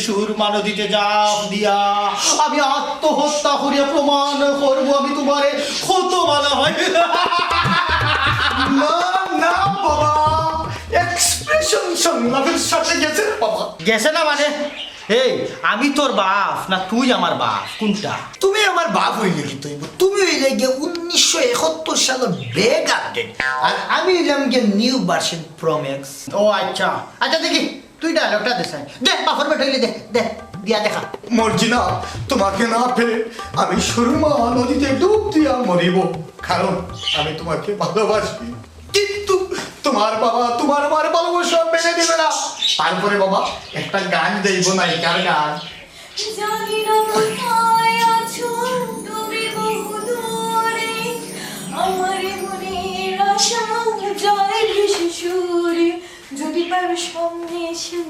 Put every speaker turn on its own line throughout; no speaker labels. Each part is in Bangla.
সুরমা নদীতে জাপ দিয়া আমি আত্মহত্যা করিয়া প্রমাণ করবো আমি তোমারে কত ভালো হয়।
না না বাবা, এক্সপ্রেশন সংলাপের সাথে গেছে বাবা।
গেছে না মানে এই আমি তোর বাপ না তুই আমার বাপ কোনটা?
তুমি আমার বাপ হইলে কি তৈব? তুমি হইলে গিয়ে 1971 সালের ব্রেক আপডেট, আর আমি হইলাম গিয়ে নিউ ভার্সন প্রোম্যাক্স।
ও আচ্ছা আচ্ছা দেখি তুই ডায়লগটা দেখাই দে, বাপর বেটা হইলে দে দে দিয়া দেখা।
মর্জি না, তোমাকে না পেলে আমি সুরমা নদীতে ডুব দিয়া মরিব, কারণ আমি তোমাকে ভালোবাসি। কিন্তু তোমার বাবা তোমার আমার ভালোবাসা মেনে দিবে না। তারপরে বাবা একটা গান দেইব, নায়িকার গান।
জানি না কোথায় আছো তুমি বহুদূরে, আমার মনের আশা জয় ভেসে সুরে, যদি পারো সামনে এসো।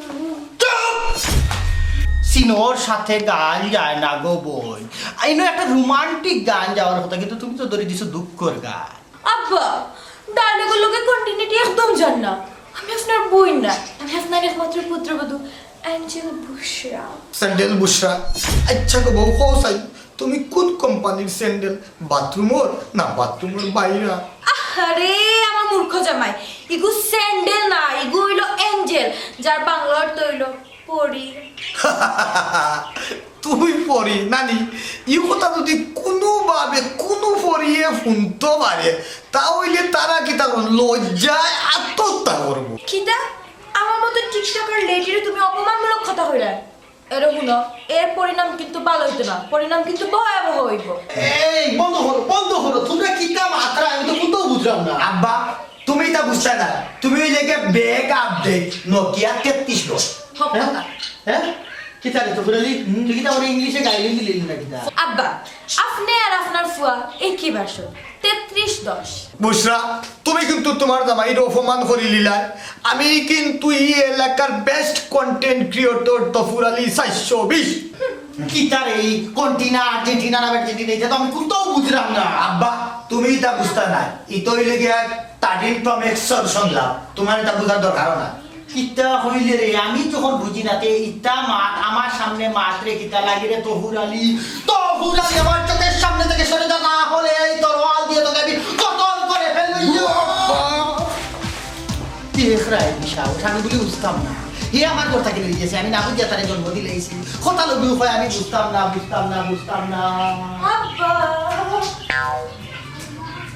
সিনোর সাথে গান যায় না গো বই, আইনো একটা রোমান্টিক গান যাওয়ার কথা, কিন্তু তুমি তো ধরে দিছো দুঃখর গান।
আব্বা ডায়লগের লোকে কন্টিনিউটি একদম জান না। আমি আপনার বই না, আমি আপনার একমাত্র পুত্রবধূ অ্যাঞ্জেল বুশরা।
স্যান্ডেল বুশরা। আচ্ছা গো বউ, হোসাই তুমি কোন কোম্পানির স্যান্ডেল? বাথরুমর না বাথরুমের বাইরা?
আরে আমার মূর্খ জামাই, ইগু স্যান্ডেল না, ইগু হইলো অ্যাঞ্জেল, যার বাংলা অর্থ হইলো পরি।
তুই পরি নানি, এই কথা যদি কোনোভাবে কোনো পরিয়ে শুনতে পারে তাহলে তারা কি তখন লজ্জায় আত্মহত্যা করবো।
কিতা আমার মতো টিকটকার লেডিরে তুমি অপমানমূলক কথা কইলা? এরকম না, এর পরিণাম কিন্তু ভালো হইতো না, পরিণাম কিন্তু ভয়াবহ হইব।
এই বন্ধ করো তোমরা কি কাম আত্রা, আমি তো কোনটাও বুঝলাম না।
আব্বা তুমি তা বুঝতে না, তুমি লেগে ব্যাগ আপডেট নোকিয়া 3310।
হ্যাঁ কি তারে তো বলি তুই কি তা ওরে ইংলিশে গাইলি দিলি না কিতা?
আব্বা আপনি আর আপনার ফুয়া একই ভাষণ 3310।
বুসরা তুমি কিন্তু তোমার জামাইয়ের অপমান করে লিলা। আমি কিন্তু এই এলাকার বেস্ট কন্টেন্ট ক্রিয়েটর তফুর আলী 420।
কি তার এই কন্টিনা আর্জেন্টিনা না আর্জেন্টিনা এটা তো আমি কোনটাও বুঝলাম না।
আব্বা তুমি তা বুঝতে না, ইতই লেগে 13 Pro Max শুনলাম, তোমার এটা বোঝার দরকার না।
কিতা হইলে রে, আমি যখন বুঝি না তে ইতা মাত আমার সামনে মাত রে কিতা লাগি রে তফুর আলী আমার চোখের সামনে থেকে সরে যা, না হলে এই তরোয়াল দিয়ে তোকে আমি কতল করে ফেলবি। দেখ রাই বিশাল আমি বলি বুঝতাম না, হে আমার কথা কিনে দিয়েছে, আমি না বুঝিয়া তারে জন্ম দিলেইছি কথা লবি হয়, আমি বুঝতাম না।
আব্বা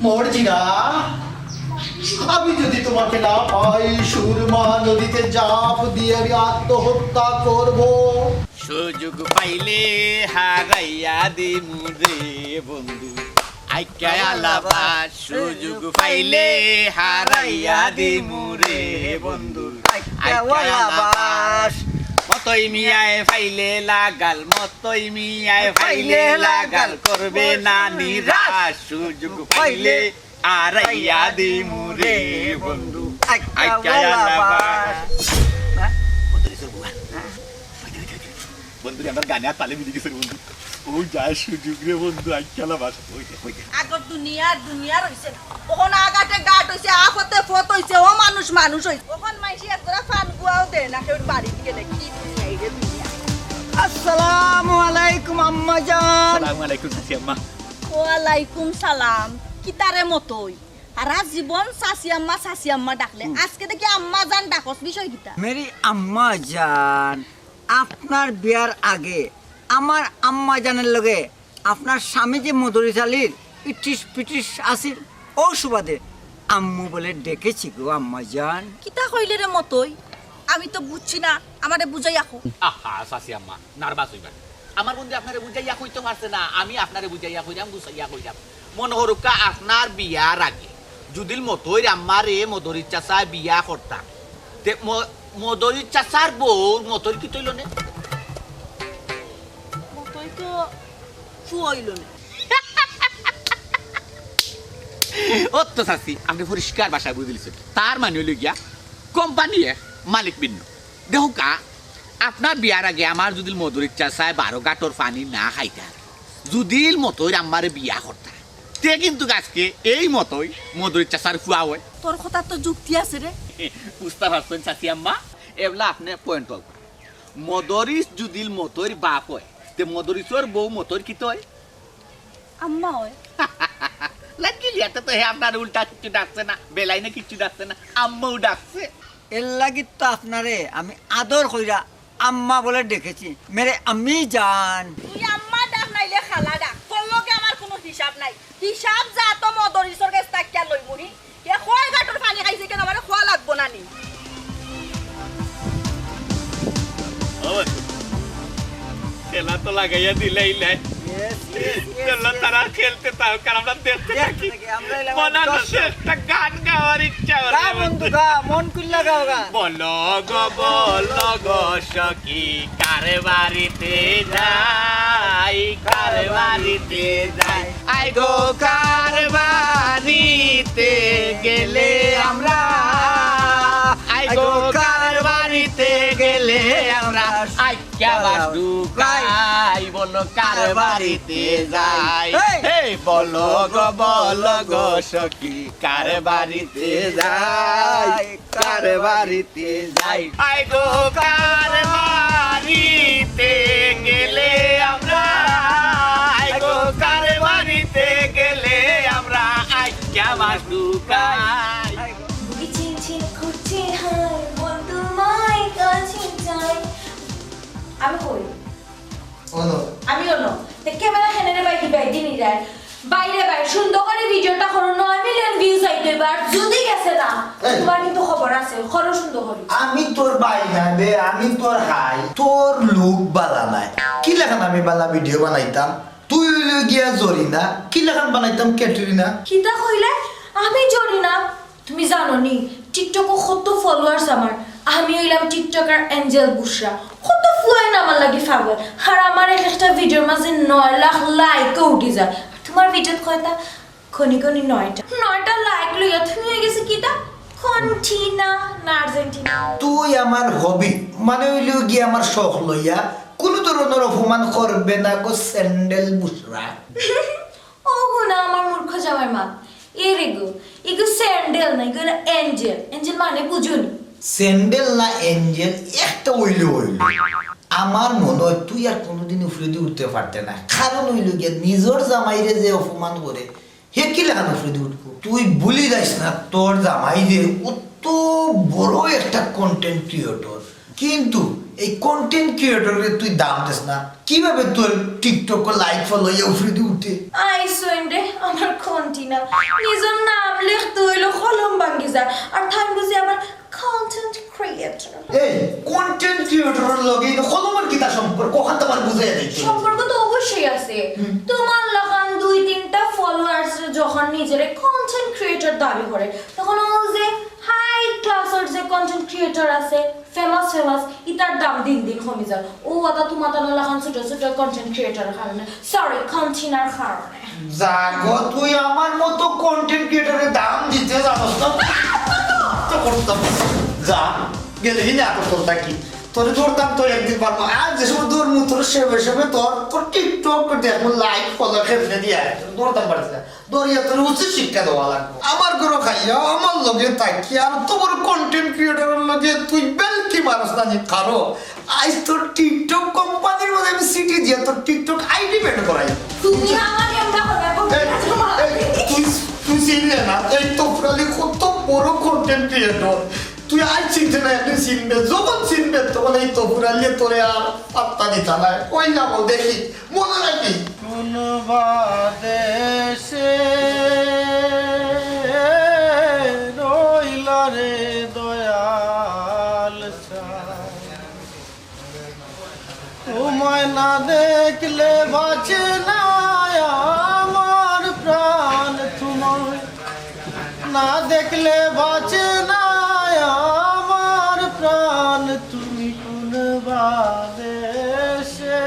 মর্জিনা আমি যদি তোমাকে না পাই সুরমা নদীতে জাপ দিয়ে আমি আত্মহত্যা করব।
সুযোগ পাইলে হারাইয়া দিমু রে বন্ধু আইকা আলাবাস, সুযোগ পাইলে হারাইয়া দিমু রে বন্ধু আইকা আলাবাস। মতই মিয়ায় ফাইলে লাগাল, মতই মিয়ায় ফাইলে লাগাল, করবে না নিরাশ, সুযোগ পাইলে আরাইয়া দিমু রে বন্ধু আইকা আলাবাস। বন্ধু আমার গানে তালে মিলে গেছে বন্ধু, ওই যায় সুযোগ রে বন্ধু আইকা আলাবাস।
আগর দুনিয়ার হইছে, ওখন আগাতে গাট হইছে, আফতে ফত হইছে, ও মানুষ হইছে, ওখন মাইসি একরা ফান গুয়াও দে না কেউ বাড়ি গেলে কি দুনিয়া রে দুনিয়া।
আসসালামু আলাইকুম আম্মা জান।
আসসালামু আলাইকুম চাচি আম্মা।
ওয়ালাইকুম সালাম। কিতারে মতই সারা জীবন চাচি আম্মা ডাকলে, আজকে দেখি আম্মা জান ডাকস, বিষয় কিতা?
মেরি আম্মা জান, আপনার বিয়ার আগে আমার আম্মা জানের লগে আপনার স্বামী যে মধুরী চালির ইটিস পিটিস আসিল, ও সুবাদে আম্মু বলে ডেকেছি গো আম্মা জান।
কিতা কইলে রে মতই? আমি তো বুঝছি না, আমারে বুঝাই আখো।
আহা চাচি আম্মা নার্ভাস হইবেন, আমার বন্ধু আপনারে বুঝাইয়া কইতে পারছে না, আমি আপনারে বুঝাইয়া কইলাম, বুঝাইয়া কইলাম। মনে হরুকা আপনার বিয়ার আগে যদি মতই আম্মারে মধুরী চাচা বিয়া করতাম, মধুরী চাচার বউ মতই কি তৈল নে?
মতই তো ফুইল না।
ও তো চাচি আপনি পরিষ্কার ভাষায় বুঝে দিয়েছেন, তার মানে হইল গিয়া কোম্পানি মালিক ভিন্ন। দেখো কা আপনার বিয়ার আগে আমার যদি মধুরী চাচায় 12 গাঁটর পানি না খাইতাম, যদি মতই আমারে বিয়া করতাম, তে কিন্তু আজকে এই মতই মধুরী চাচার ফুয়া হয়।
তোর কথা তো যুক্তি আছে রে।
বুঝতে পারছেন চাচি আম্মা, এগুলা আপনি পয়েন্ট মদরিস যুদিল মতর বাপ হয় তে মদরিসর বউ মতর কি তয়
আম্মা হয়
লাগিলি এত তো হে আপনার উল্টা কিছু ডাকছে না বেলাইনে কিছু ডাকছে না আম্মাও ডাকছে
এর লাগি তো আপনারে আমি আদর কইরা আম্মা বলে ডেকেছি মেরে আমি জান।
তুই আম্মা ডাক নাইলে খালা ডাক তোর লগে আমার কোনো হিসাব নাই হিসাব যা তো মদরিসর কাছ তাকিয়া লই মুহি এ কয় গাটর পানি খাইছে কেন আমারে খোয়া লাগবো না নি
খেলা তো লাগাইয়া দিলেই নাই চলো তারা খেলতে তাও কারণ আমরা দেখতে থাকি মনে হচ্ছে একটা গান গাওয়ার ইচ্ছা
গা বন্ধু গা মন খুললা গাও গা।
বলো গো সখী কার বাড়িতে যাই কার বাড়িতে যাই আই গো কার বাড়িতে গেলে আমরা আই গো কার বাড়িতে গেলে আমরা আই কে বাসু গাই বলো কার বাড়িতে যাই এই বলো গো সখী কার বাড়িতে যাই কার বাড়িতে যাই আই গো কার বাড়িতে গেলে আমরা আই গো কার বাড়িতে গেলে আমরা আই কে বাসু গাই
আমি কই আমি হলো ক্যামেরা হেনে বাইরে বাইরে নি যায় বাইরে বাইরে সুন্দর করে ভিডিওটা করো 9 মিলিয়ন ভিউজ আইতে এবার যদি গেছে না তোমার কিন্তু খবর আছে খরচ সুন্দর করে
আমি তোর বাই না বে আমি তোর হাই তোর লুক বালা নাই কি লেখান আমি বালা ভিডিও বানাইতাম তুই গিয়া জরি না কি লেখান বানাইতাম ক্যাটরিনা
কিটা কইলে আমি জরি না তুমি জানো নি টিকটকে কত ফলোয়ার্স আমার আমি হইলাম টিকটকার এঞ্জেল বুসরা কত ফলোয়ার আমার লাগি পাগল আর আমার একটা ভিডিওর মাঝে 9 লাখ লাইক উঠি যায় তোমার ভিডিওত কয়টা খনি 9টা লাইক লইয়া তুমি হয়ে গেছে কিটা কন্টিনা না আর্জেন্টিনা
তুই আমার হবি মানে হইলো গিয়ে আমার শখ লইয়া কোন ধরনের অপমান করবে না গো স্যান্ডেল বুসরা
ও না আমার মূর্খ জামাই মা এগো স্যান্ডেল না এগো এঞ্জেল মানে বুঝুনি
স্যান্ডেল না এঞ্জেল একটা হইলো আমার মনে হয় তুই আর কোনোদিন উপরে দিয়ে উঠতে পারতে না কারণ হইল গিয়ে নিজের জামাইরে যে অপমান করে হে কি লেখান উপরে দিয়ে উঠবো তুই ভুলি যাস না তোর জামাই যে অত বড় একটা কন্টেন্ট ক্রিয়েটর কিন্তু এই কন্টেন্ট ক্রিয়েটরের তুই দাম দিস না কিভাবে তোর টিকটক লাইক ফলো উপরে দিয়ে উঠে
আইসোন্ডে আমার কন্টিনা নিজের নাম লিখতে হইলো কলম ভাঙ্গি যায় আর থাম বুঝি আমার কন্টেন্ট ক্রিয়েটর
এই কন্টেন্ট ক্রিয়েটরের লগে কলমের কিতা সম্পর্ক ওখান তোমার বুঝাই দেই
সম্পর্ক তো অবশ্যই আছে তোমার লাগান 2-3টা ফলোয়ার্স যখন নিজের কন্টেন্ট ক্রিয়েটর দাবি করে তখন ও যে হাই ক্লাসের যে কন্টেন্ট ক্রিয়েটর আছে ফেমাস ইতার দাম দিন দিন কমে যায় ও আদা তোমার তানো লাগান ছোট কন্টেন্ট ক্রিয়েটরের কারণে সরি কন্টিনার কারণে
জাগো তুই আমার মতো কন্টেন্ট ক্রিয়েটরের দাম দিতে জানোস না তো করতাম যা গেলে না করতাম কি তোর ধরতাম তো একদিন পারবো আর যে সময় দূর মুখ তোর সেবে তোর টিকটক দেখো লাইক ফলো খেপনে দিয়ে ধরতাম পারছি না দরিয়া তোর উচিত শিক্ষা দেওয়া লাগবে আমার গরো খাইয়া আমার লগে তাকি আর তোমার কন্টেন্ট ক্রিয়েটরের লগে তুই বেলকি মানুষ না যে কারো আজ তোর টিকটক কোম্পানির মধ্যে আমি সিটি দিয়ে তোর টিকটক আইডি বের করাই
তুমি আমার এমটা করবে
তুই চিনলে না এই তো প্রালি কত বড় কন্টেন্ট ক্রিয়েটর তুই আজ চিনতে না একদিন চিনবে যখন চিনবে তখন এই তো পুরালিয়ে তোরে আর পাত্তা দিতে না ওই যাবো দেখি মনে রাখি
কোন বাদেশে রইলা রে দয়াল তোমায় না দেখলে বাঁচে না আমার প্রাণ তোমায় না দেখলে বাঁচে না আমার প্রাণ তুমি কোন বাদেশে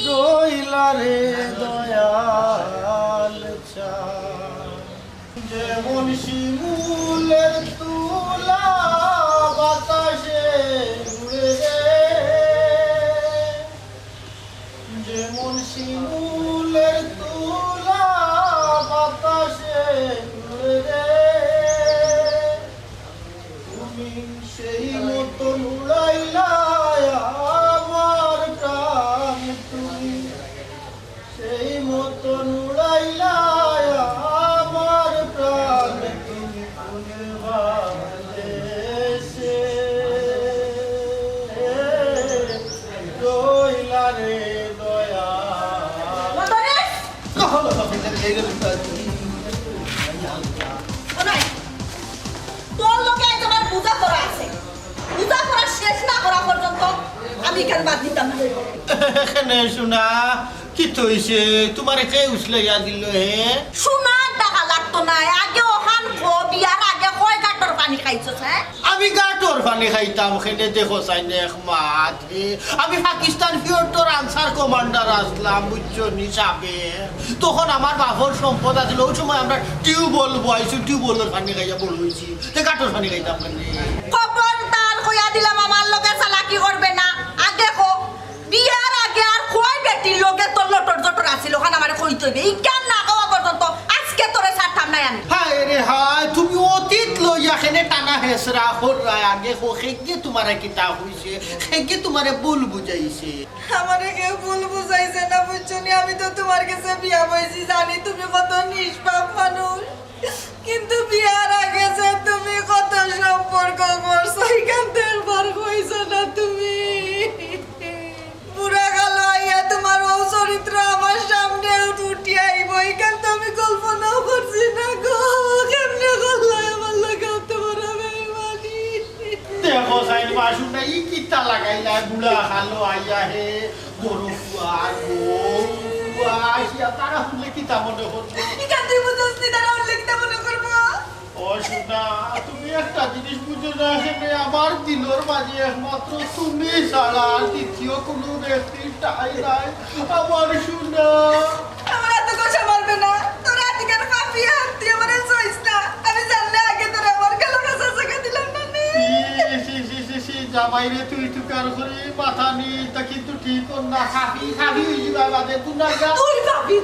রইলা রে দয়াল যেমন শিমুলের তুলা বাতাসে উড়ে যেমন শিমুলের তুলা বাতাসে উড়ে তুমি সেই রে দয়া
মদরেশ
কখনো কখনো এই গেল
ওনাই তোর লোকে তোমার পূজা করা আছে পূজা করা শেষ না করা পর্যন্ত আমি কেন বাদ দিতাম না
এখানে শোনা কি তৈছে তোমার কে উছলাইয়া দিল হে
সোনার টাকা লাগতো না আগে ওখান খো বিয়ার আগে কয় গাটর পানি খাইছস হ্যাঁ
আমি গাটর পানি খাইতাম খেলে দেখো চাই এক মাত আমি পাকিস্তান ফিওরটোর আনসার কমান্ডার আসলাম বুঝছো হিসাবে তখন আমার বাপর সম্পদ আছিল ওই সময় আমরা টিউবওয়েল বয়াইছি টিউবওয়েলের পানি খাইয়া বল হয়েছি তো গাটর পানি খাইতাম কেন
খবরদার কইয়া দিলাম আমার লোকে চালাকি করবে না আগে কো বিয়ার আগে আর কয় বেটির লোকে তোর লটর জটর আছিল ওখানে আমারে কইতে হইবে ই কেন না খাওয়া পর্যন্ত আজকে তোরে ছাড়তাম নাই আমি
হায় রে হায় তুমি অতীত লইয়া খেনে টানা হেসরা হরায় আগে হো খেগে তোমার কিতা হইছে খেগে তোমারে ভুল বুঝাইছে
আমারে কেউ ভুল বুঝাইছে না বুঝছনি আমি তো তোমার কাছে বিয়া বইছি জানি তুমি কত নিষ্পাপ মানুষ কিন্তু বিয়ার আগে যে তুমি কত সম্পর্ক করছো এখান থেকে বার হইছো না তুমি পুরা গেল আইয়া তোমার ও চরিত্র আমার সামনে উঠি আইব এখান তো আমি কল্পনাও করছি না গো কেমনে করলাই আমার লাগে তোমার বেইমানি
দেখো সাইন মাসু না ই কিতা লাগাইলা বুড়া হালো আইয়া হে গরু ফুয়ার আসিয়া তারা শুনলে কিতা মনে হচ্ছে
এখান তুই বুঝছিস তারা উল্লে কিতা মনে করবো
ও শোনা তুমি একটা জিনিস বুঝো না এখানে আমার দিলর মাঝে একমাত্র তুমি ছাড়া আর দ্বিতীয় কোনো ব্যক্তি টাই নাই আমার শোনা
আমার এত কথা মারবে না তোর এত কেন কাঁপিয়ে হাঁটতি আমার চাইস না আমি জানলে আগে তোর আমার গেলো কাছে জায়গা দিলাম না
জামাই রে তুই কার করে মাথা নি তা কিন্তু ঠিক না খাবি খাবি বাদে গুনাগা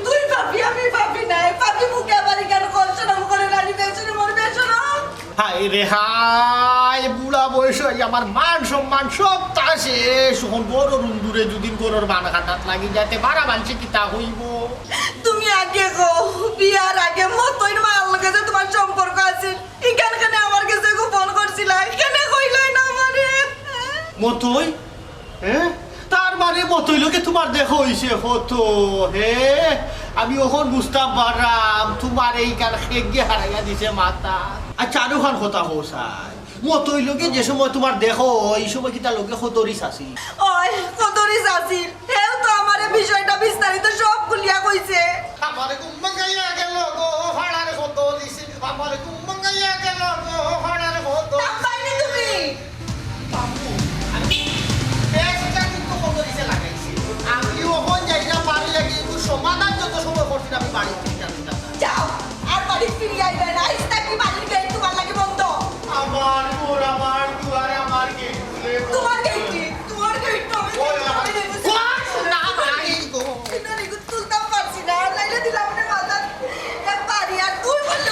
তুই ভাবি আমি ভাবি নাই ভাবি মুখে আবার কেন করছ না করে রানি বেচনে মর বেচনা
হায় রে হায় বুড়া বয়স আমার মান সম্মান সব তাসে এখন বড় রুন্দুরে যদি গরুর বান খাটাত লাগি যাতে বাড়া বানছে কি তা হইব
তুমি আগে গো বিয়ার আগে মতই মার লগে যে তোমার সম্পর্ক আছে এখানে আমার কাছে ফোন করছিলা কেন কইলাই না আমারে
মতই হ্যাঁ তার মানে মতই লোকে তোমার দেখো হইছে হতো হে আমি ওখন বুঝতাম পারাম তোমার এই কার খেগে হারাইয়া দিছে মাথা আর চারুখান কথা হোসাই মতই লোকে যে সময় তোমার দেখো এই সময় কি তার লোকে হতরিস আসি
ওই কতরিস আছিল হেও তো আমারে বিষয়টা বিস্তারিত সব খুলিয়া কইছে
আমারে গুম্মাঙ্গাইয়া গেল গো হাড়ার হতরিস আমারে গুম্মাঙ্গাইয়া গেল গো হাড়ার হতো
পাইনি তুমি
আমি ওখন যাই না বাড়ি লাগি একটু সমাধান যত সময় করছি আমি বাড়ি থেকে
যাও আর বাড়ি ফিরে আইবে না আইস্তা কি বাড়ির গেট তোমার লাগে বন্ধ
আমার ঘর আমার দুয়ারে আমার গেট খুলে
তোমার গেট তো
না ভাই গো
আমি তুলতাম পারছি না লাইলে দিলাম না মাথা এক বাড়ি আর তুই বললে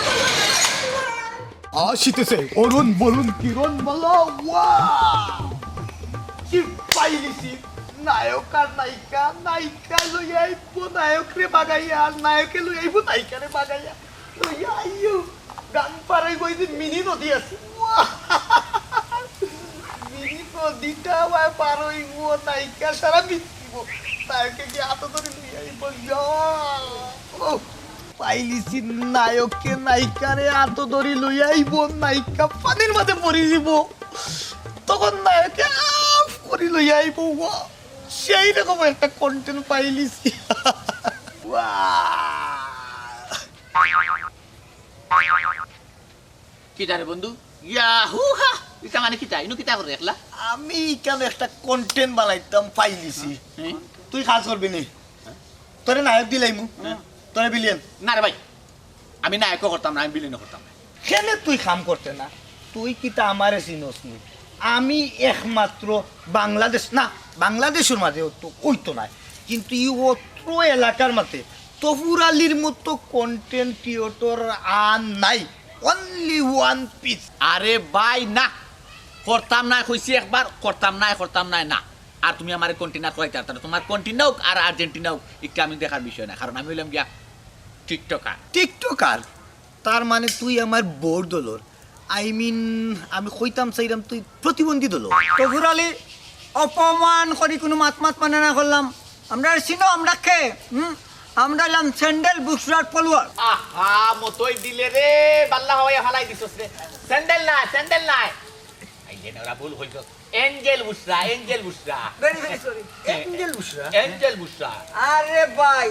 আসিতেছে অরুণ বলুন কিরণ বলো কি পাইলিছি নায়ক আর নায়িকা নায়িকা লইয়া আইব নায়ক রে বাগাইয়া আর নায়কে লইয়া আইব নায়িকা রে বাগাইয়া লইয়া আইও গান পারে কই যে মিনি নদী আছে মিনি নদীটা পার হইব নায়িকা সারা বিচিব নায়কে কি হাত ধরে লইয়া আইব যাও পাইলিছি নায়ককে নায়িকারে হাত ধরে লইয়া আইব নায়িকা পানির মাঝে পড়ে যাব তখন নায়কে আফ করে লইয়া আইব সেই রকম একটা কন্টেন্ট পাইলিছি
কিটা রে বন্ধু ইয়াহু হা এটা মানে কিটা ইনো কিটা করে দেখলা
আমি এখানে একটা কন্টেন্ট বানাইতাম পাইলিছি তুই কাজ করবি নি তোরে নায়ক দিলাইমু তোরে বিলিয়ন
না রে ভাই আমি নায়কও করতাম না আমি বিলীনও করতাম না
কেনে তুই কাম করতে না তুই কিতা আমারে চিনস নি আমি একমাত্র বাংলাদেশ না বাংলাদেশের মাঝে তো কইতো না কিন্তু ই অত্র এলাকার মাঝে তফুর আলীর মতো কন্টেন্ট ক্রিয়েটর আর নাই অনলি ওয়ান পিস
আরে ভাই না করতাম না কইছি একবার করতাম না না আর তুমি আমার কন্টিনিউ করাইতে পারতা না তোমার কন্টিনিউ আর আর্জেন্টিনা হোক একটু আমি দেখার বিষয় না কারণ আমি হইলাম গিয়া
টিকটকার তার মানে তুই আমার বোর দলর আই মিন আমি কইতাম চাইলাম তুই প্রতিবন্ধী দল
তফুর আলী অপমান করি কোনো মাত মানে না করলাম আমরা চিনো আমরা কে আমরা এলাম স্যান্ডেল বুসরার ফলোয়ার।
আহা মতই দিলে রে বাল্লা হয়ে ফালাই দিছস রে স্যান্ডেল নাই এই যে ওরা ভুল হইছ এঞ্জেল বুসরা
ভেরি ভেরি সরি
এঞ্জেল বুসরা
আরে ভাই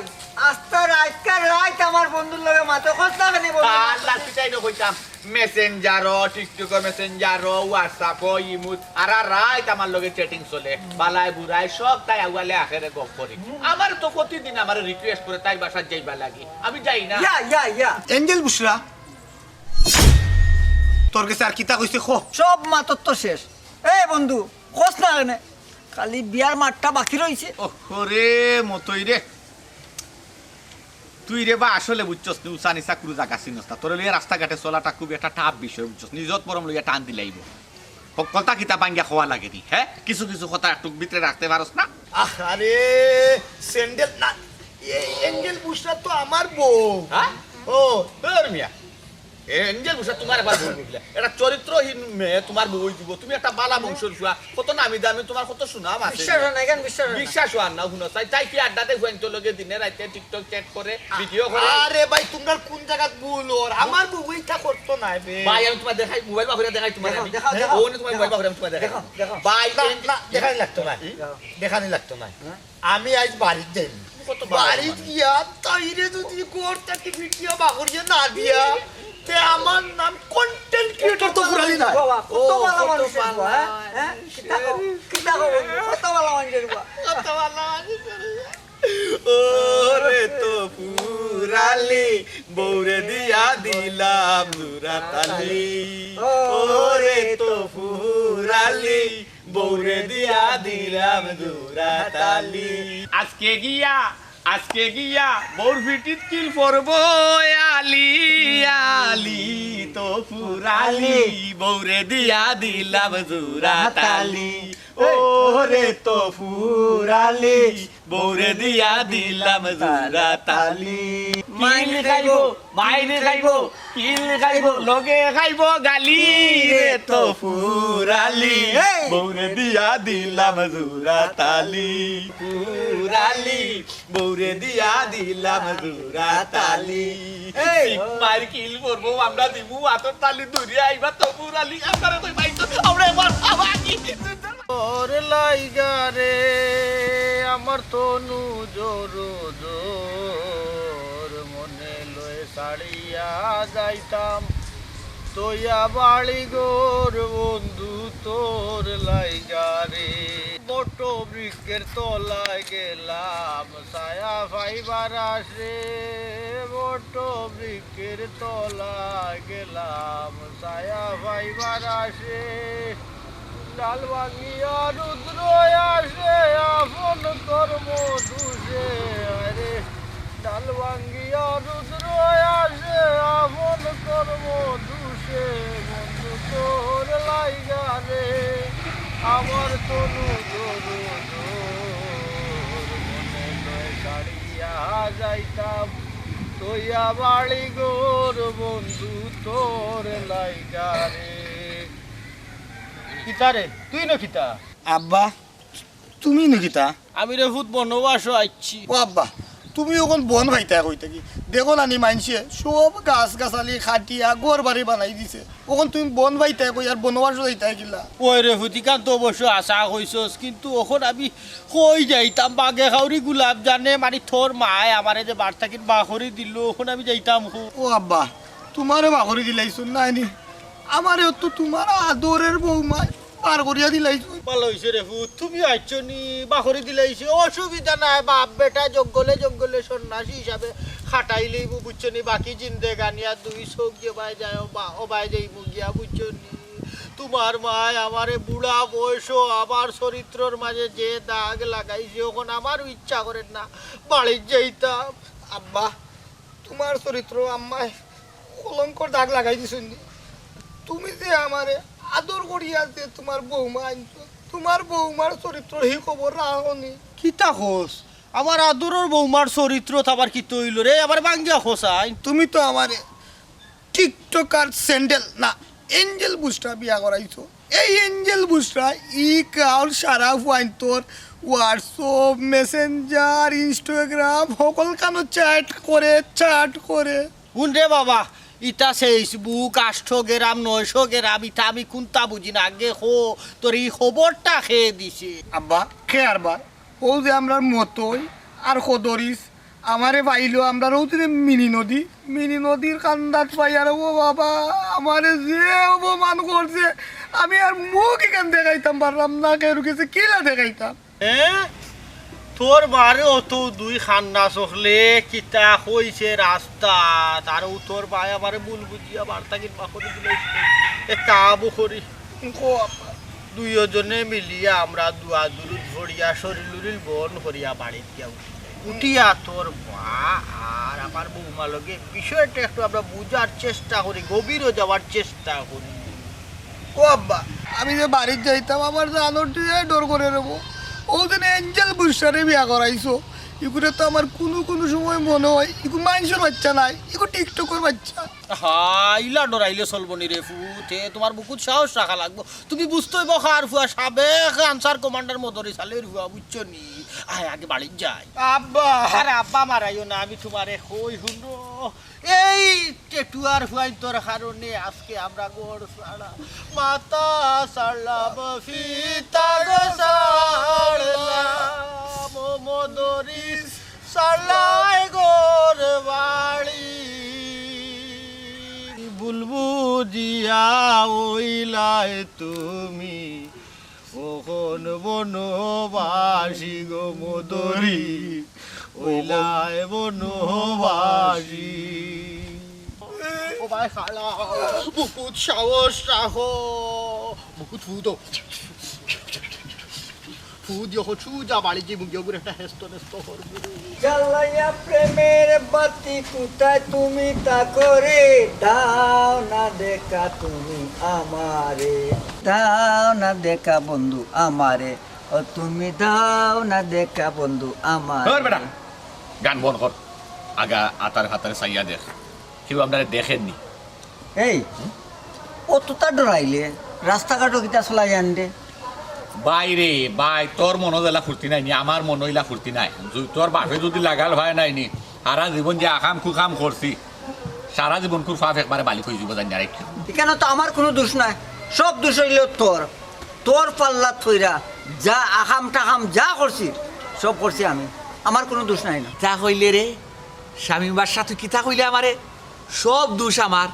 আস্তে রাতকার রাত আমার বন্ধুর লগে মাথা কথা কেন বলছো
আল্লাহ সিটাই ন কইতাম Messenger TikTok Messenger WhatsApp imo আর রাত আমার লগে চ্যাটিং চলে বালাই বুড়াই সব তাই আগুয়ালে আখেরে গপ করি আমার তো প্রতিদিন আমার রিকোয়েস্ট করে তাই বাসা যাইবা লাগি আমি যাই না
ইয়া
এঞ্জেল বুসরা তোর কাছে আর কিতা কইছে খো
সব মাতর তো শেষ এই বন্ধু খোঁজ না কেন খালি বিয়ার মাঠটা বাকি রইছে
ওরে মতই রে তুই রে বা আসলে বুঝছস তুই উসানি চাকরু জাগা চিনস না তোর লইয়া রাস্তাঘাটে চলাটা খুব একটা টাফ বিষয় বুঝছস নিজত পরম লইয়া টান দিলাইব কথা কিতা বাঙ্গিয়া খাওয়া লাগে নি হ্যাঁ কিছু কিছু কথা একটু ভিতরে রাখতে পারস না
আরে স্যান্ডেল না এঞ্জেল বুসরা তো আমার বউ
হ্যাঁ ও তোর মিয়া এঞ্জেল বুসা তোমার আবার বউ বুঝলে এটা চরিত্রহীন মেয়ে তোমার বউ দিব তুমি একটা বালা বংশের শুয়া কত নামি দামি তোমার কত সুনাম আছে
বিশ্বাস নাই কেন
বিশ্বাস হয় না শুনো তাই কি আড্ডাতে হুয়াইন তো লগে দিনে রাতে টিকটক চ্যাট করে ভিডিও করে
আরে ভাই তোমরা কোন জায়গাত ভুল ওর আমার বউ ইটা করতো না বে
ভাই আমি তোমার দেখাই মোবাইল বাহুরে দেখাই তোমার আমি
দেখাও।
ও না তোমার মোবাইল বাহুরে আমি তোমার দেখাই
দেখাও।
ভাই
না দেখানি লাগতো না দেখানি লাগতো না আমি আজ বাড়িতে যাই
কত
বাড়িত গিয়া তাইরে যদি করতে ভিডিও বাগরিয়ে না দিয়া তে আমার নাম কন্টেন্ট ক্রিয়েটর তো পুরালি না
বাবা কত ভালো
কত
মানুষ
ভালো।
হ্যাঁ কিতা কো কত ভালো মানুষ
ওরে তো পুরালি বৌরে দিয়া দিলাম দুরাতালি ওরে তো পুরালি বৌরে দিয়া দিলাম দুরাতালি আজকে গিয়া বৌর ভিটিত কিল পরবো আলি আলি তো পুরালি বৌরে দিয়া দিলাম দুরাতালি ওরে তো পুরালি বৌরে দিয়া দিলাম দুরাতালি মাইনে খাইবো কিল খাইবো লগে খাইবো গালি রে তো পুরালি বৌরে দিয়া দিলাম দুরাতালি পুরালি বৌরে দিয়া দিলাম দুরাতালি মার কিল করবো আমরা দিমু আতর তালি ধরে আইবা তো পুরালি আপনারা তো পাইছো আমরা এবার আবাকি
ওর লাইগা রে আমার তনু জোর জোর মনে লয়ে সাড়িয়া যাইতাম তোয়া বাড়ি গোর বন্ধু তোর লাইগা রে বট বৃক্ষের তলায় গেলাম ছায়া ফাইবার আসে বট বৃক্ষের তলায় গেলাম ছায়া ফাইবার আসে ডাল ভাঙিয়া রুদ্র আসে আপন কর্ম দুষে আরে ডাল ভাঙিয়া রুদ্র আসে আপন কর্ম দুষে বন্ধু তোর লাইগা রে আমার তনু জোর মনে লয় ছাড়িয়া যাইতাম তোয়া বাড়ি গোর বন্ধু তোর লাইগা রে কিতারে তুই না কিতা
আব্বা তুমি নাকিতা
আমি রে ভূত বনবাস আইছি
ও আব্বা তুমি ওখান বন ভাইতা কইতে কি দেখো নানি মানছে সব গাছ গাছালি খাটিয়া ঘর বাড়ি বানাই দিছে ওখান তুমি বন ভাইতা কই আর বনবাস যাইতা কিলা
ওই রে ভূতিকান তো অবশ্য আশা হইছস কিন্তু ওখন আমি কই যাইতাম বাগে খাউরি গোলাপ জানে মানে তোর মায় আমারে যে বার থাকির বাখরি দিল ওখন আমি যাইতাম
ও আব্বা তোমারে বাগরি দিলাইছো নাইনি আমারে তো তোমার আদরের বৌমা পার করিয়া দিলাইছো
ভালো হইছে রে ভূত তুমি আইছো নি বাখরি দিলাইছে অসুবিধা নাই বাপ বেটা জঙ্গলে সন্ন্যাসী হিসাবে খাটাইলেই বুঝছো নি বাকি জিন্দেগানিয়া দুই চোখ বাই যায় ও বাই যাই মুগিয়া বুঝছো নি তোমার মায় আমারে বুড়া বয়স আমার চরিত্রর মাঝে যে দাগ লাগাইছে ওখন আমারও ইচ্ছা করেন না বাড়ির যাইতাম
আব্বা তোমার চরিত্র আম্মায় কলঙ্কর দাগ লাগাই দিছো তুমি যে আমারে আদর করিয়া যে তোমার বৌমা আনছো তোমার বৌমার চরিত্র হি খবর রাহনি
কিতা হোস আমার আদরের বৌমার চরিত্র আবার কি তৈল রে আবার বাঙ্গিয়া হোসাই
তুমি তো আমারে টিকটকার স্যান্ডেল না এঞ্জেল বুসরা বিয়া করাইছো এই এঞ্জেল বুসরা ই কাল সারা ফুয়াইন তোর হোয়াটসঅ্যাপ মেসেঞ্জার ইনস্টাগ্রাম সকল কানো চ্যাট করে
রে বাবা ইটা ফেসবুক 800 গ্রাম 900 গ্রাম ইটা আমি কোনটা বুঝি না আগে হো তোর এই খবরটা খেয়ে দিছে
আব্বা খেয়ার বার ও যে আমরা মতই আর কদরিস আমারে পাইলো আমরা রৌতিরে মিনি নদীর কান্দাত পাই আর ও বাবা আমারে যে অপমান করছে আমি আর মুখ এখান দেখাইতাম পারলাম না কেউ গেছে কিলা দেখাইতাম
তোর বারে অত দুই খান্না চখলে কিতা হইছে রাস্তা আর তোর ভাই আমারে ভুল বুঝিয়া বার্তা কিনবা করে দিলে কাবু করি দুইজনে মিলিয়া আমরা দুয়া দুরুদ ভরিয়া শরীর বন করিয়া বাড়িত গিয়া উঠিয়া তোর মা আর আমার বৌমা লগে বিষয়টা একটু আমরা বুঝার চেষ্টা করি গভীরও যাওয়ার চেষ্টা করি
ও আব্বা আমি যে বাড়িতে যাইতাম আমার জানোর দিয়ে ডর করে নেবো ওদিন এঞ্জেল বুসারে বিয়া করাইছো ইগুলো তো আমার কোনো সময় মনে হয় ইগু মানুষের বাচ্চা নাই ইগু টিকটকের বাচ্চা
ইলা ডরাইলে চলব নি রে ফুতে তোমার বুকুত সাহস রাখা লাগবো তুমি বুঝতেই বখার ফুয়া সাবেক আনসার কমান্ডার মদরি সালের ফুয়া বুঝছো নি আগে বাড়ি যাই আব্বা আরে আব্বা মারাইও না আমি তোমারে কই শুনো এই টেটুয়ার ফুয়াই তোর কারণে আজকে আমরা গোড় সারা মাতা সারলাম ফিতা গো সারলাম মদরি সারলাই গোর বাড়ি বুলবুজিয়া ওইলাই তুমি ওখন বনবাসী গো মদরি ওইলাই বনবাসী ও ভাই খালা বুকুত সাহস রাখো বুকুত ফুদো ফুদ যখন সুজা বাড়ি যে মুখ একটা হেস্ত নেস্ত করবো
জ্বালাইয়া প্রেমের বাতি কোথায় তুমি তা করে দাও না দেখা তুমি আমারে দাও না দেখা বন্ধু আমারে ও তুমি দাও না দেখা বন্ধু আমার
বেটা গান বন কর আগা আতার হাতারে চাইয়া দেখ কেউ আপনারা দেখেননি
এই ও তো তা ডরাইলে রাস্তাঘাটও কিতা চলাই জান দে
বাইরে বাই তোর মনো জেলা ফুর্তি নাই নি আমার মনো ইলা ফুর্তি নাই তোর বাপে যদি লাগাল হয় নাই নি সারা জীবন যে আকাম কুকাম করছি সারা জীবন খুব ফাফ একবারে বালিক হয়ে যাব জানি আর
এখানে তো আমার কোনো দোষ নাই সব দোষ হইল তোর পাল্লা থইরা যা আকাম টাকাম যা করছি সব করছি আমি আমার কোনো দোষ নাই না
তা হইলে রে স্বামী বাসা তুই কিতা কইলে আমারে সব দোষ আমার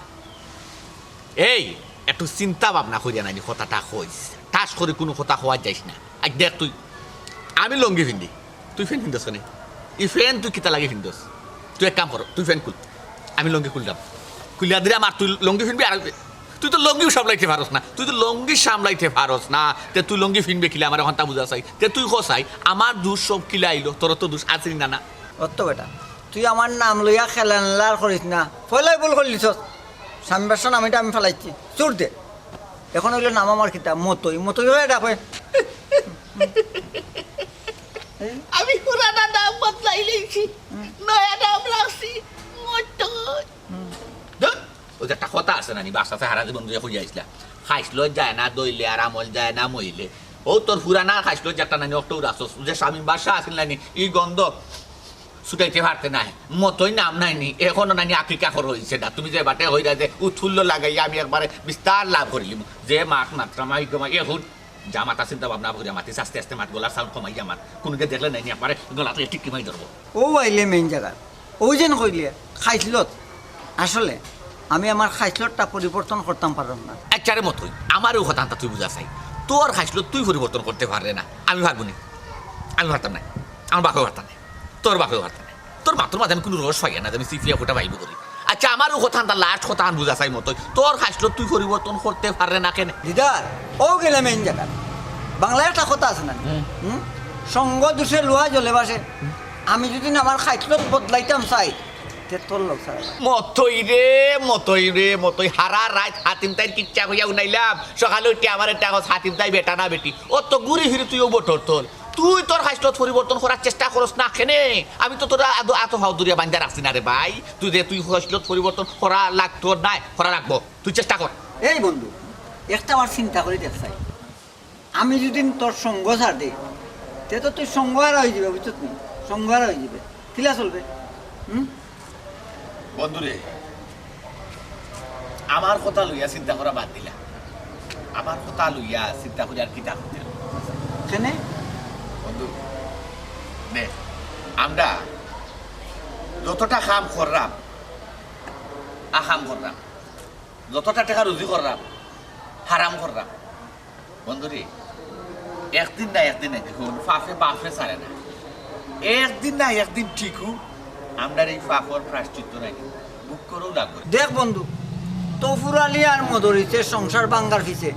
এই একটু চিন্তা ভাবনা করিয়া নাই কথাটা কইস টাস করে কোনো কথা হওয়া যাইস না আজ দেখ তুই আমি লঙ্গি ফিন্দি তুই ফ্যান ফিন্দস কেন এই ফ্যান তুই কিতা লাগে ফিন্দস তুই এক কাম কর তুই ফ্যান খুল আমি লঙ্গি খুললাম খুলিয়া দিলে আমার তুই লঙ্গি ফিনবি আর তুই তো লঙ্গিও সামলাইতে পারস না তুই তো লঙ্গি সামলাইতে পারস না তে তুই লঙ্গি ফিনবে কিলে আমার ঘন্টা বুঝা চাই তে তুই কসাই আমার দোষ সব কিলা আইলো তোর তো দোষ আছে না না
অত বেটা তুই আমার নাম লইয়া খেলার করিস না ফলাই বল করলিস স্বামী বাসন আমিটা আমি ফেলাইছি চোর দে এখন হইলো নাম আমার কিতাব মতই হয়ে ডাকে
আমি পুরানা নাম বদলাই লইছি নয়া নাম রাখছি
ওই একটা কথা আছে নানি বাসাতে হারা জীবন যে হইয়া আইসলা খাইছিল যায় না দইলে আর আমল যায় না মইলে ও তোর পুরানা খাইছিল যেটা নানি অক্টো রাখছ যে স্বামী বাসা আসিল নানি এই গন্ধ ছুটাইতে পারতে নাই মতই নাম নাইনি এখনো নানি আঁকি কাকর হয়েছে না তুমি যে বাটে হইরা যে উৎফুল্ল লাগাইয়া আমি একবারে বিস্তার লাভ করিলিম যে মাঠ মাত্রা মাই গমাই এখন যা মাথা চিন্তা ভাবনা করিয়া মাতিস আস্তে আস্তে মাঠ গলার সাউন্ড কমাই আমার কোনোকে দেখলে নাইনি একবারে গলাতে ঠিক কিমাই ধরবো
ও আইলে মেইন জায়গা ও যেন কইলে খাইছিলত আসলে আমি আমার খাইছিলতটা পরিবর্তন করতাম পারলাম না
একচারে মতোই আমারও কথাটা তুই বুঝা চাই তোর খাইছিল তুই পরিবর্তন করতে পারলে না আমি পারবো না আমি পারতাম না আমার বাপেও পারতাম না তোর বাপেও পারতাম না তোর মাত্র মাঝে আমি কোনো রস পাই না আমি সিফিয়া ফোটা পাইব করি আচ্ছা আমারও কথা লাস্ট কথা বুঝা চাই মতোই তোর খাইছিল তুই পরিবর্তন করতে পারলে না কেন
দিদার ও গেলে মেইন জায়গা বাংলায় একটা কথা আছে না সঙ্গ দোষে লোহা জ্বলে বাসে আমি যদি আমার খাইছিলত বদলাইতাম চাই তোর লোক
মতই হারা রাত হাতিম তাই কিচ্ছা হইয়া উনাইলাম সকালে উঠে আমার একটা হাতিম তাই বেটা না বেটি ও তো ঘুরি ফিরে তুইও বটর তোর তুই তোর খাইছিল পরিবর্তন করার চেষ্টা করস না কেনে আমি তো তোর এত হাউদুরিয়া বান্ধা রাখছি না রে ভাই তুই যে তুই খাইছিল পরিবর্তন করা লাগতো নাই করা রাখবো তুই চেষ্টা কর
এই বন্ধু একটা আমার চিন্তা করে দেখ চাই আমি যদি তোর সঙ্গ ছাড় দিই তে তো তুই সংঘার হয়ে যাবে বুঝছো তুই সংঘার হয়ে যাবে কিলা চলবে
বন্ধুরে আমার কথা লইয়া চিন্তা করা বাদ দিলা আমার কথা লইয়া চিন্তা করি আর কিতা করতে
কেনে
বন্ধু নে আমরা যতটা কাম করলাম আহাম করলাম যতটা টাকা রুজি করলাম হারাম করলাম বন্ধুরে একদিন না একদিন দেখুন পাপে বাপে ছাড়ে না একদিন না একদিন ঠিকও আমরা এই পাপর প্রায়শ্চিত্ত নাকি বুক করেও লাগবে
দেখ বন্ধু তফুর আলী আর মদরিসের সংসার ভাঙ্গার পিছে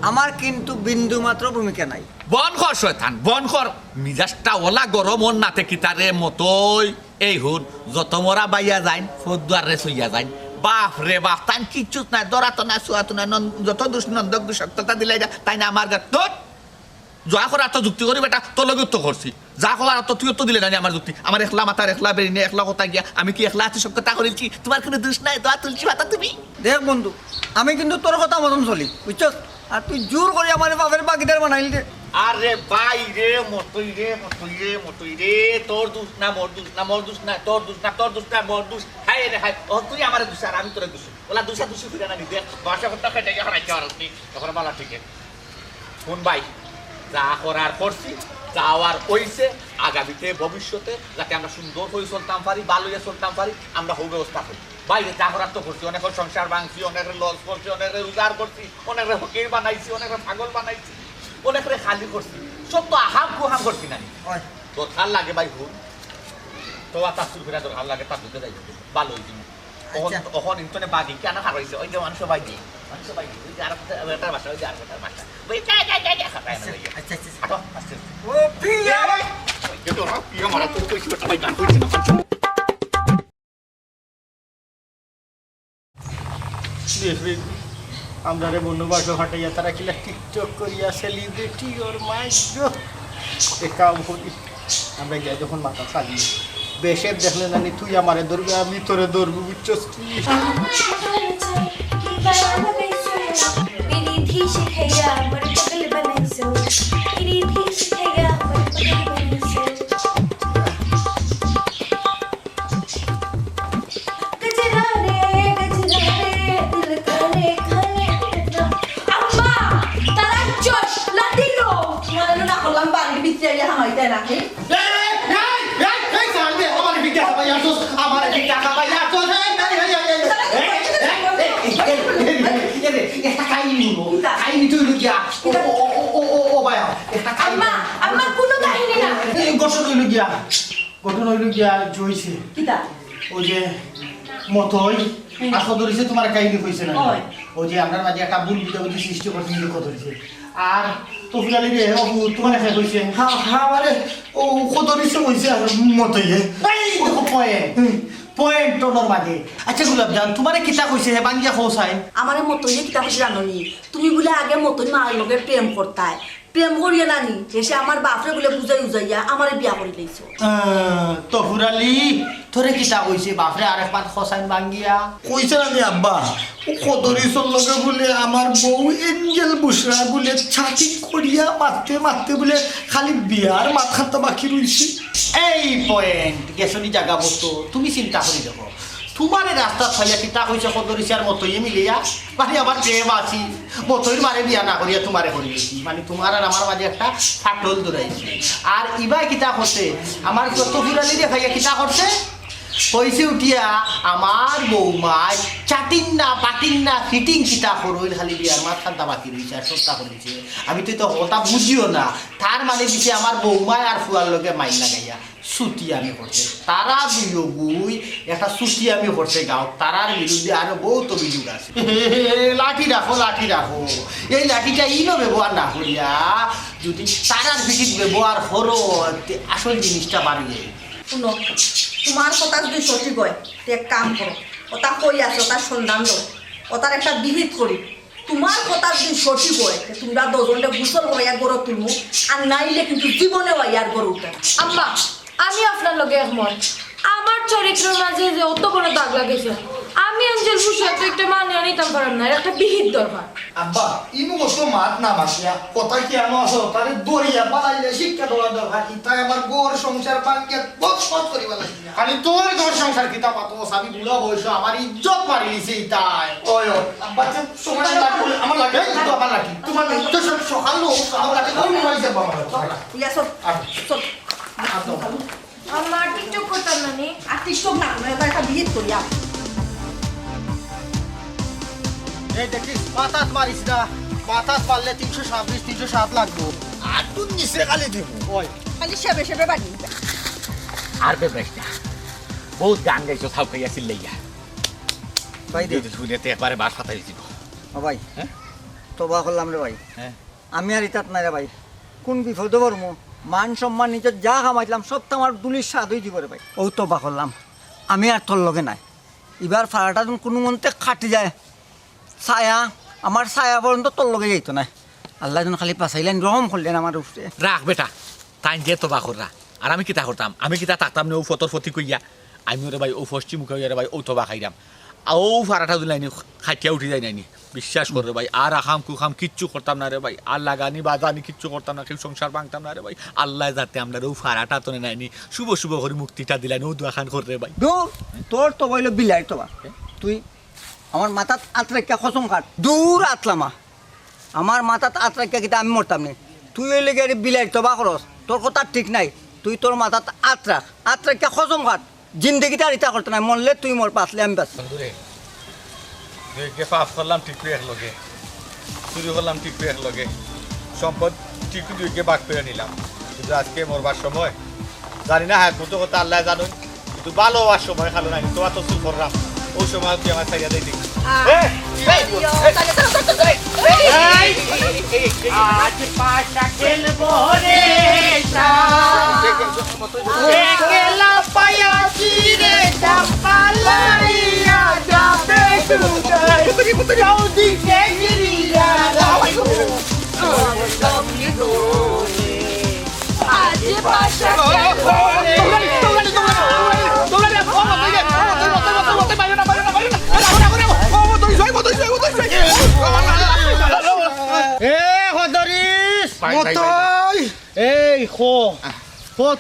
আমার কিন্তু বিন্দু মাত্র ভূমিকা নাই
বন কর শয়তান বন কর মিজাজটা ওলা গরম ওর নাতে কিতারে মতোই এই হুন যত মরা বাইয়া যাইন ফদ্দুয়ারে সইয়া যাইন বাপ রে বাপ তাই কিচ্ছু নাই দরাতো না সুয়াতো না যত দুষ নন্দক দুঃসক্ততা দিলাই যা তাই না আমার গাত তোর যা করার তো যুক্তি করি বেটা তোর লগে তো করছি যা করার তো তুই তো দিলে না আমার যুক্তি আমার একলা মাথার একলা বেরিয়ে একলা কথা গিয়া আমি কি একলা আছি সক্ততা করেছি তোমার কোনো দোষ নাই দোয়া তুলছি মাথা তুমি
দেখ বন্ধু আমি কিন্তু তোর কথা মতন চলি বুঝছ আর তুই জোর করে আমার বাপের বাকিদার বানাইলি দে
আরে ভাই রে মতই রে মতই রে মতই রে তোর দোষ না মোর দোষ না মোর দোষ না তোর দোষ না তোর দোষ না মোর দোষ হাই রে হাই ও তুই আমার দোষ আর আমি তোর দোষ ওলা দোষা দোষী ফিরে না দিতে ভাষা কথা কেটে গিয়ে হারাই যাওয়ার আপনি তখন বলা ঠিক আছে শুন ভাই যা করার করছি যাওয়ার কইছে আগামীতে ভবিষ্যতে যাতে আমরা সুন্দর হয়ে চলতাম পারি ভালো হয়ে চলতাম পারি আমরা হোক ব্যবস্থা করি বাইরে যা করার তো করছি অনেক সংসার ভাঙছি অনেক লস করছি অনেক রোজগার করছি অনেক ফকির বানাইছি অনেক পাগল বানাইছি অনেক খালি করছি সব তো আহাম কুহাম করছি না তোর ভাল লাগে ভাই ভুল তো তার চুল ফেরা তোর ভাল লাগে তার দুধে যাই ভালো হয়েছি তখন ইন্টনে বাগি কেন হারাইছে ওই যে মানুষ বাগি মানুষ বাগি ওই যে আর বেটার বাসা ওই যে আর বেটার বাসা ওই আচ্ছা আচ্ছা আচ্ছা ও পিয়া ওই তো পিয়া মারা তো কইছি তো ভাই গান কইছি না
আমরা রে বন্ধুবাস হটাইয়া তারা কিলা টিকটক করিয়া সেলিব্রিটি ওর মাইগ্রো এ কাম করি আমরা যাই যখন মাথা খালি বেশের দেখলে জানি তুই আমারে ধরবে আমি তোরে ধরবো বুঝছস কি ঘটনা হইল গিয়া জইছে ওই যে মতই আসো ধরেছে তোমার কাহিনী কইছে না ওই যে আপনার মাঝে একটা ভুল বুঝাবুঝি সৃষ্টি করতে গিয়ে কত ধরেছে আর তফিলালি রে তোমার একা কইছে হ্যাঁ হ্যাঁ মানে ও কত ধরেছে কইছে আর মতই পয়েন্ট টোনের মাঝে আচ্ছা গুলাবজান তোমারে কিতা কইছে হে বাঙ্গিয়া খোসাই
আমারে মতই কিতা কইছে জাননি তুমি বলে আগে মতই মার লগে প্রেম করতাই প্রেম করিয়া নানি এসে আমার বাপরে বলে বুঝাই উজাইয়া আমারে বিয়া করে লইছো
তফুরালি তোরে কিতা কইছে বাপরে আরেকবার খোসাইন বাঙ্গিয়া
কইছে না রে আব্বা ও কদরিসর লগে বলে আমার বউ এঞ্জেল বুসরা বলে ছাতি করিয়া মারতে মারতে বলে খালি বিয়ার মাথাটা বাকি রইছে
এই পয়েন্ট গেছনি জায়গা বলতো তুমি চিন্তা করি দেখো তোমার রাস্তা থাইয়া কিতা কইছে কদরিসার মতই মিলিয়া মানে আবার প্রেম আছি মতইর মারে বিয়া না করিয়া তোমারে করিয়েছি মানে তোমার আর আমার মাঝে একটা ফাটল দৌড়াইছে আর ইবাই কিতা করছে আমার যত ফিরালি রে ভাইয়া কিতা করছে কইছে উঠিয়া আমার বৌমায় চাটিং না পাটিং না ফিটিং কিতা করইল খালি বিয়ার মাথাটা বাকি রয়েছে আর সত্তা করেছে আমি তো ওটা বুঝিও না তার মানে দিছে আমার বৌমায় আর ফুয়ার লোকে মাইল লাগাইয়া ছুটি আমি করছে তারা দুইও বুই একটা ছুটি আমি করছে গাঁও তারার বিরুদ্ধে আরো বহুত অভিযোগ আছে লাঠি রাখো এই লাঠিটা ইনো ব্যবহার না করিয়া যদি তারার পিঠিত ব্যবহার করো আসল জিনিসটা বাড়িয়ে
শুনো তোমার কথা যদি সঠিক হয় তো এক কাম করো ওটা কই আছে ওটা সন্ধান দাও ওটার একটা বিহিত করি তোমার কথা যদি সঠিক হয় তোমরা দুজনে গুসল হইয়া গড় তুলমু আর নাইলে কিন্তু জীবনে হইয়ার গড় উঠে
আম্মা আমি আপনার লগে একমত আমার চরিত্রের মাঝে যে অত বড় দাগ লাগাইছে আমি অঞ্জল বুসরা তো একটা মানে নিতাম পারলাম না, একটা বিহিত দরকার।
আব্বা ইনু মতো মাত না মাসিয়া কথা কি আনো আসো তারে দরিয়া বানাইলে শিক্ষা দেওয়া দরকার ইতাই আমার গোর সংসার ভাঙ্গে বকবক করিবা লাগি
খালি তোর ঘর সংসার কিতা পাতো আমি বুড়া বয়স আমার ইজ্জত মারি নিছে ইতাই
ওই আব্বা যে সময় লাগবে আমার লাগে
তো আমার লাগি
তোমার তো সব সকাল লো আমার লাগে কোন হইছে বাবা
ইয়া সব সব
আমার টিকটক করতাম না নি।
আর টিকটক না এটা একটা বিহিত করিয়া
এই দেখিস মাথাত মারিস না, মাথাত মারলে 326 307 লাগবো।
আর তুই নিচে খালি দিব
ওই
খালি সেবে সেবে বাড়ি
আর বেশ না বহুত গান গাইছো সাউ খাইয়া চিল্লাইয়া
ভাই দে
শুনেতে একবারে বাস ফাটাই দিব
ও ভাই
হ্যাঁ?
তবা করলাম রে ভাই
হ্যাঁ
আমি আর ইতাত নাই রে ভাই কোন বিপদে পড়মু মান সম্মান নিজের যা কামাইলাম সব তো আমার দুলির স্বাদ হয়ে দিব রে ভাই ও তবা করলাম আমি আর তোর লগে নাই এবার ফাড়াটা যখন কোনো মনতে খাটি যায় ছায়া আমার ছায়া পর্যন্ত তোর লগে যাইত না আল্লাহ যেন খালি পাশাইলেন রহম করলেন আমার উপরে
রাখ বেটা তাই যে তো বাখররা আর আমি কিতা করতাম আমি কিতা থাকতাম না ও ফতর ফতি কইয়া আমি ওরে ভাই ও ফষ্টি মুখে রে ভাই ও তো বা খাইরাম ও ফারাটা দিলাইনি খাইটিয়া উঠি যাই নাইনি বিশ্বাস করে ভাই আর আখাম কুখাম কিচ্ছু করতাম না রে ভাই আর লাগানি বাজানি কিচ্ছু করতাম না কেউ সংসার ভাঙতাম না রে ভাই আল্লাহ যাতে আমরা ও ফারাটা তো নাইনি শুভ শুভ করে মুক্তিটা দিলাইনি ও দুয়াখান করে ভাই
দূর তোর তো বইল বিলাই তোবা তুই আমার মাথাত আত্রাক্কা খসম কাট দূর আতলামা আমার মাথাত আত্রাক্কা কিতা আমি মরতাম নি তুই ওই লেগে বিলাই তোবা করস তোর কথা ঠিক নাই তুই তোর মাথাত আত্রাক্কা খসম কাট জিন্দগিতে আর ইতা করতে নাই মরলে তুই মর পাসলে আমি পাস
বন্ধুরে দুইকে পাপ করলাম ঠিক এক লগে চুরি করলাম ঠিক এক লগে সম্পদ ঠিক দুইকে বাক করে নিলাম কিন্তু আজকে মরবার সময় জানি না হ্যাঁ কত কথা আল্লাহ জানুন কিন্তু ভালো হওয়ার সময় খালো নাই তোমার তো চুল করলাম ওই সময় তুই আমার চাইয়া দেয় ঠিক
আজ পাশা খেলবো রে একলা পায়াছি রে চাপালাইয়া যাবে সুগাই জলদি কে গিরিয়া
আজ পাশা
এই খো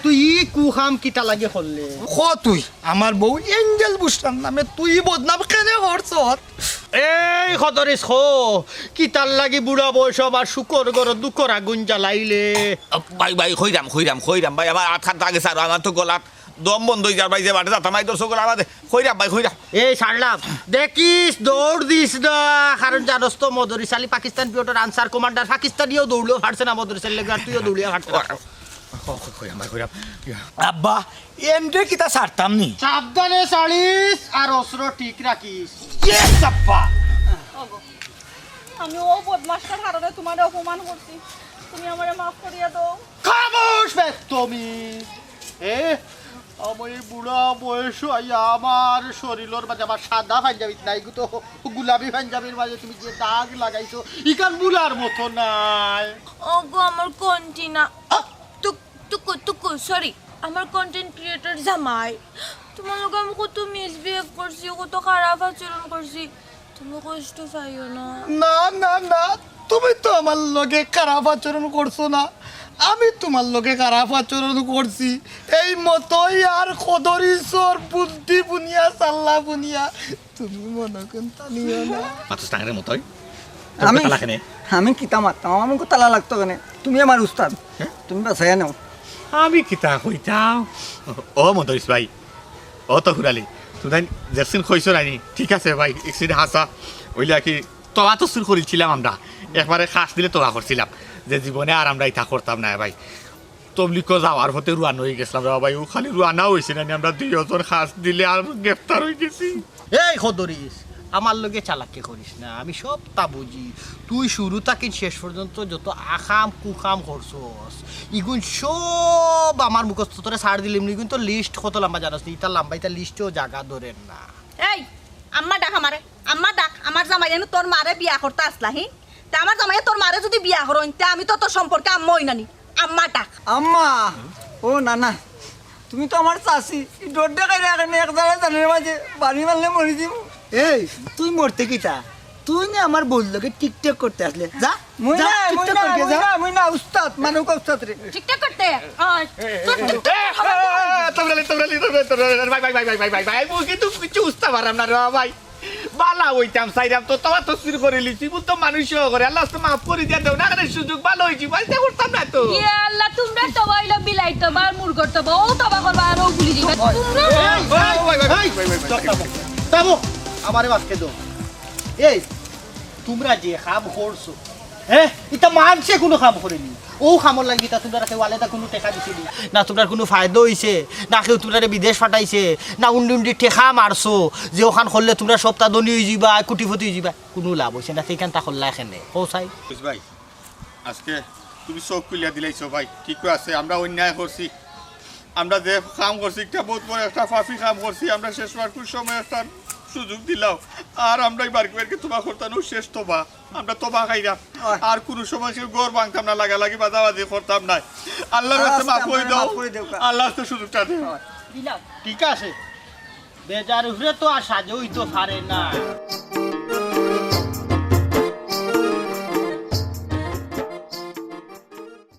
তুই কুখাম কিটা লাগে হলে
খ তুই আমার বউ এঞ্জেল বুসরার নামে তুই বদনাম কেনে করছ
এই খদরিস খো কিতার লাগি বুড়া বয়স আবার শুকর গর দুকর আগুন জ্বালাইলে
ভাই ভাই খইরাম ভাই আমার আঠার দাগে স্যার আমার তো গলাত দম বন্ধ হয়ে যার ভাই যে বাটে যাতাম এই তোর সকল আমাদের খইরাম ভাই খইরাম
এই ছাড়লাম দেখিস দৌড় দিস না কারণ জানোস তো মদরিস আলী পাকিস্তান পিওটার আনসার কমান্ডার পাকিস্তানিও দৌড়লেও ফাটছে না মদরিস আলী লেগে আর তুইও দৌড়িয়া ফাটছে
আব্বা এমরে কিতা ছাড়তাম নি
সাবধানে চালিস আর অস্ত্র ঠিক রাখিস
আমি ও বদমাসটার কারণে তোমার অপমান করছি তুমি আমারে মাফ করিয়া দাও
খামোশ তুমি আমি বুড়া বয়স আইয়া আমার শরীরের মাঝে আমার সাদা পাঞ্জাবি নাই তো গুলাবি পাঞ্জাবির মাঝে তুমি যে দাগ লাগাইছো ইকান বুলার মতো নাই
ওগো আমার কন্টিনা টুকু সরি আমার কন্টেন্ট ক্রিয়েটর জামাই তোমার লোক আমি কত মিসবিহেভ করছি কত খারাপ আচরণ করছি তুমি কষ্ট পাইও না
না না না তুমি তো আমার লগে খারাপ আচরণ করছো না আমি তোমার লগে খারাপ আচরণ করছি এই মতোই আর খদরিসর বুদ্ধি বুনিয়া সাল্লা বুনিয়া তুমি মনে করতে নিও না
মাত্র টাঙ্গের মতোই
আমি কিতা মারতাম আমার মুখ তালা লাগতো কেন তুমি আমার উস্তাদ তুমি বাসায় নাও
আমি কিতা কইতাম ও মদরিস ভাই ও তো হুরালি তুমি জেরসিন কইছো নাইনি ঠিক আছে ভাই এক্সিডেন্ট হাসা ওইলা কি তোয়া তো শুরু করেছিলাম আমরা একবারে খাস দিলে তোয়া করছিলাম যে জীবনে আর আমরা ইটা করতাম না ভাই তবলিকো যাওয়ার হতে রুয়ানো হয়ে গেছিলাম রে ভাই ও খালি রুয়ানা হয়েছে না আমরা দুইজন খাস দিলে আর গ্রেফতার হয়ে গেছি
এই খদরিস আমার লগে চালাকি করিস না আমি সব তা বুঝি তুই শুরু থাকি শেষ পর্যন্ত যত আখাম কুখাম করছস ইগুন সব আমার মুখস্থ তোরে ছাড় দিলিম ইগুন তো লিস্ট কত লম্বা জানাস ইটা লম্বা ইটা লিস্টেও জায়গা ধরেন না
এই আম্মা ডাক আমারে আম্মা ডাক আমার জামাই জানো তোর মারে বিয়া করতে আসলা হি তা আমার জামাই তোর মারে যদি বিয়া করন তা আমি তো তোর সম্পর্কে আম্মা হই নানি আম্মা ডাক
আম্মা ও না না তুমি তো আমার চাষি ডোর দেখাই রাখেন এক জায়গায় জানের মাঝে বাড়ি মারলে মরি দিব এই তুই মরতে কিতা তুই না আমার বললোকে টিকটক করতে আসলে যা যা, টিকটক করতে যা।
মুই না উস্তাদ মানুষ উস্তাদ রে
টিকটক করতে
ভাই কিন্তু কিছু উস্তা পারাম না রে ভাই বালা হইতাম সাইরাম তো তোমার তসবির করে লিছি বল তো মানুষও করে আল্লাহ তো মাফ করে দিয়া দাও না করে সুযোগ ভালো হইছি ভাই তে করতাম না তো
ইয়া আল্লাহ তোমরা তো বাইলা বিলাই তো বার মুরগর তো ও তবা করবা আর ও গুলি দিবা
তাবো আমারে বাসকে দাও এই তোমরা যে কাম করছো হ্যাঁ এটা মানছে কোনো কাম করেনি ও কামর লাগি তা তোমরা কেউ আলাদা কোনো টেকা দিছিলি না তোমরা কোনো ফায়দা হইছে না কেউ তোমরা বিদেশ পাঠাইছে না উন্ডি উন্ডি টেকা মারছো যে ওখান করলে তোমরা সপ্তাহ ধনী হয়ে যাবা কোটিপতি হয়ে যাবা কোনো লাভ হইছে না সেইখানটা করলা এখানে পৌঁছাই
ভাই আজকে তুমি চোখ খুলিয়া দিলাইছো ভাই ঠিক আছে আমরা অন্যায় করছি আমরা যে কাম করছি একটা বহুত বড় একটা ফাফি কাম করছি আমরা শেষ মার্কুর সময় একটা সুযোগ দিলাও আর আমরা এবার তোমার করতাম শেষ তোবা আমরা তোবা খাইলাম আর কোনো সময় সে গড় ভাঙতাম না লাগালাগি বাজাবাজি করতাম না আল্লাহর কাছে মাফ করে দাও আল্লাহ তো সুযোগটা দে
ঠিক আছে বেজার উপরে তো আর সাজই তো পারে না